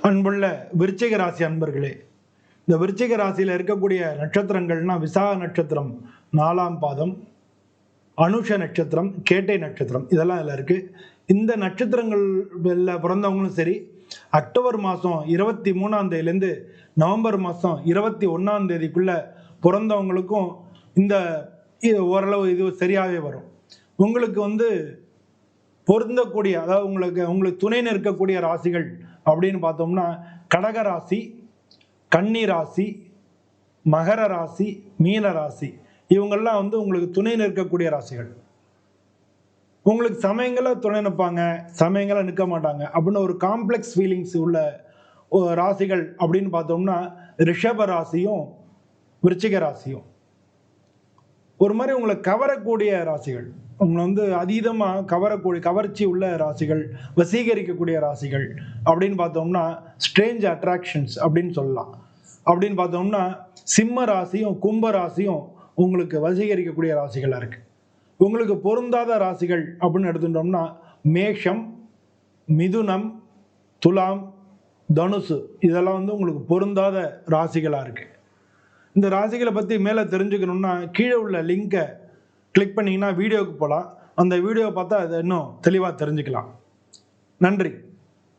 அன்புள்ள விருச்சிக ராசி அன்பர்களே, இந்த விருச்சிக ராசியில் இருக்கக்கூடிய நட்சத்திரங்கள்னா விசாக நட்சத்திரம் 4ஆம் பாதம், அனுஷ நட்சத்திரம், கேட்டை நட்சத்திரம், இதெல்லாம் இதில் இருக்கு. இந்த நட்சத்திரங்கள்ல பிறந்தவங்களும் சரி, அக்டோபர் மாதம் 23ஆம் தேதியிலேருந்து நவம்பர் மாதம் 21ஆம் தேதிக்குள்ள பிறந்தவங்களுக்கும் இந்த ஓரளவு இது சரியாகவே வரும். உங்களுக்கு பொருந்தக்கூடிய, அதாவது உங்களுக்கு துணை நிற்கக்கூடிய ராசிகள் அப்படின்னு பார்த்தோம்னா கடக ராசி, கன்னி ராசி, மகர ராசி, மீன ராசி, இவங்கெல்லாம் உங்களுக்கு துணை நிற்கக்கூடிய ராசிகள். உங்களுக்கு சமயங்களை துணை நிற்பாங்க, சமயங்களை நிற்க மாட்டாங்க அப்படின்னு ஒரு காம்ப்ளெக்ஸ் ஃபீலிங்ஸ் உள்ள ராசிகள் அப்படின்னு பார்த்தோம்னா ரிஷப ராசியும் விருச்சிக ராசியும். ஒரு மாதிரி உங்களை கவரக்கூடிய ராசிகள், உங்களை அதீதமாக கவர்ச்சி உள்ள ராசிகள், வசீகரிக்கக்கூடிய ராசிகள் அப்படின்னு பார்த்தோம்னா ஸ்ட்ரேஞ்ச் அட்ராக்ஷன்ஸ் அப்படின்னு சொல்லலாம். அப்படின்னு பார்த்தோம்னா சிம்ம ராசியும் கும்ப ராசியும் உங்களுக்கு வசீகரிக்கக்கூடிய ராசிகளாக இருக்கு. உங்களுக்கு பொருந்தாத ராசிகள் அப்படின்னு எடுத்துட்டோம்னா மேஷம், மிதுனம், துலாம், தனுசு, இதெல்லாம் உங்களுக்கு பொருந்தாத ராசிகளாக இருக்கு. இந்த ராசிகளை பற்றி மேலே தெரிஞ்சுக்கணும்னா கீழே உள்ள லிங்கை கிளிக் பண்ணிங்கன்னா வீடியோவுக்கு போகலாம். அந்த வீடியோவை பார்த்தா அதை இன்னும் தெளிவாக தெரிஞ்சுக்கலாம். நன்றி.